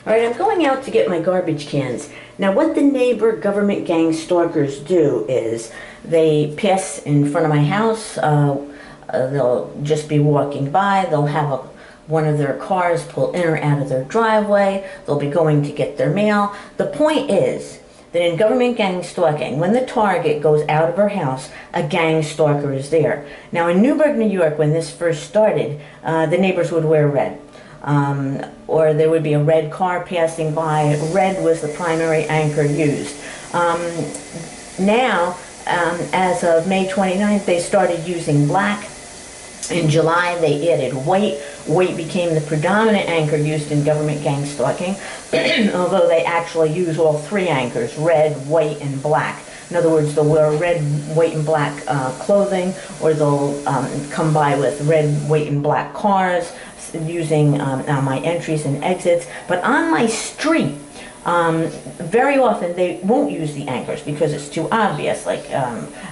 All right, I'm going out to get my garbage cans. Now, what the neighbor government gang stalkers do is they pass in front of my house. They'll just be walking by. They'll have one of their cars pull in or out of their driveway. They'll be going to get their mail. The point is that in government gang stalking, when the target goes out of her house, a gang stalker is there. Now, in Newburgh, New York, when this first started, the neighbors would wear red. Or there would be a red car passing by. Red was the primary anchor used. Now, as of May 29th, they started using black. In July, they added white. White became the predominant anchor used in government gang stalking, although they actually use all three anchors, red, white, and black. In other words, they'll wear red, white, and black clothing, or they'll come by with red, white, and black cars, using my entries and exits. But on my street, very often they won't use the anchors because it's too obvious. Like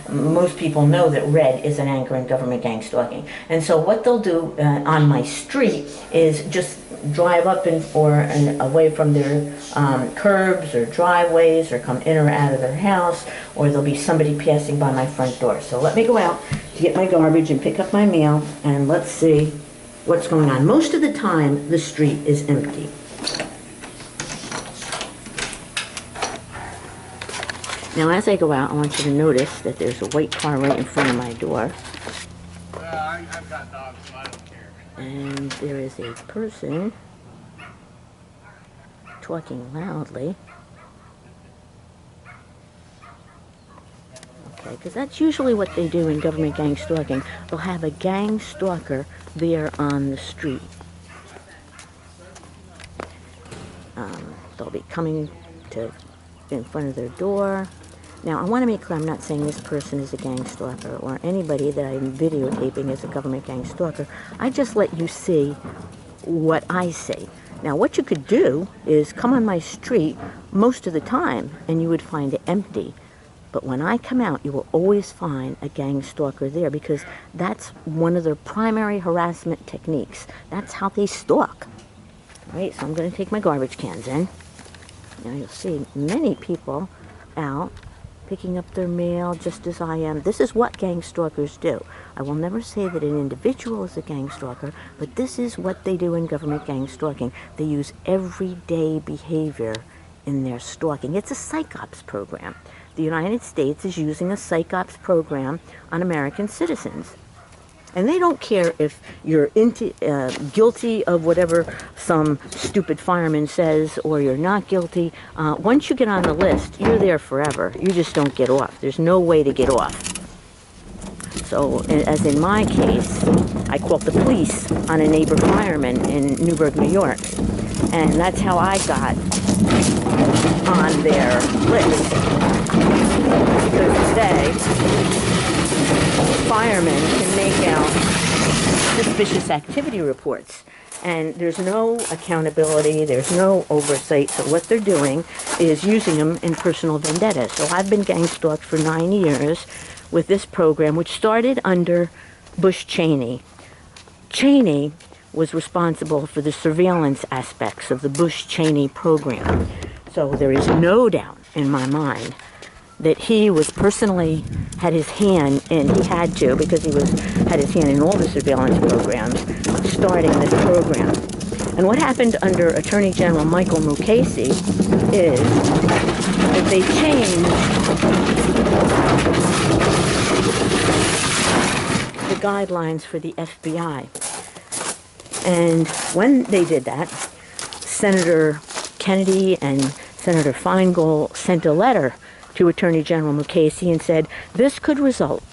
most people know that red is an anchor in government gang stalking. And so what they'll do on my street is just drive up or away from their curbs or driveways, or come in or out of their house, or there'll be somebody passing by my front door. So let me go out to get my garbage and pick up my mail, and let's see what's going on. Most of the time, the street is empty. Now, as I go out, I want you to notice that there's a white car right in front of my door. I've got dogs, so I don't care. And there is a person talking loudly. Okay, because that's usually what they do in government gang stalking. They'll have a gang stalker there on the street. They'll be coming in front of their door. Now, I want to make clear, I'm not saying this person is a gang stalker or anybody that I'm videotaping is a government gang stalker. I just let you see what I see. Now, what you could do is come on my street most of the time and you would find it empty. But when I come out, you will always find a gang stalker there, because that's one of their primary harassment techniques. That's how they stalk. All right, so I'm going to take my garbage cans in. Now, you'll see many people out picking up their mail just as I am. This is what gang stalkers do. I will never say that an individual is a gang stalker, but this is what they do in government gang stalking. They use everyday behavior in their stalking. It's a PSY-OPS program. The United States is using a PSY-OPS program on American citizens. And they don't care if you're guilty of whatever some stupid fireman says, or you're not guilty. Once you get on the list, you're there forever. You just don't get off. There's no way to get off. So, as in my case, I called the police on a neighbor fireman in Newburgh, New York. And that's how I got on their list. Because today, firemen can make out suspicious activity reports, and there's no accountability, there's no oversight. So what they're doing is using them in personal vendettas. So I've been gang stalked for 9 years with this program, which started under Bush Cheney. Cheney was responsible for the surveillance aspects of the Bush Cheney program. So there is no doubt in my mind that he was personally had his hand, and he had to, because he had his hand in all the surveillance programs, starting this program. And what happened under Attorney General Michael Mukasey is that they changed the guidelines for the FBI. And when they did that, Senator Kennedy and Senator Feingold sent a letter to Attorney General Mukasey and said this could result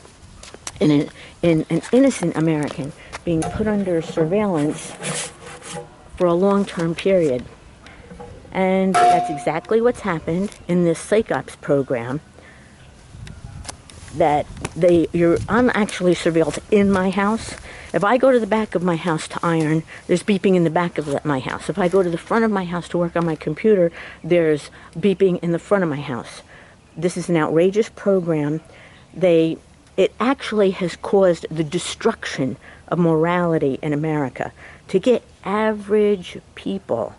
in an innocent American being put under surveillance for a long-term period. And that's exactly what's happened in this PSY-OPS program. That I'm actually surveilled in my house. If I go to the back of my house to iron, there's beeping in the back of my house. If I go to the front of my house to work on my computer, there's beeping in the front of my house. This is an outrageous program. It actually has caused the destruction of morality in America. To get average people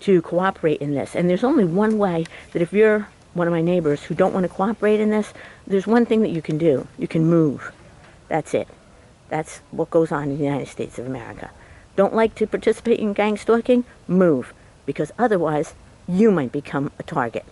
to cooperate in this. And there's only one way that if you're one of my neighbors who don't want to cooperate in this, there's one thing that you can do. You can move. That's it. That's what goes on in the United States of America. Don't like to participate in gang stalking? Move. Because otherwise, you might become a target.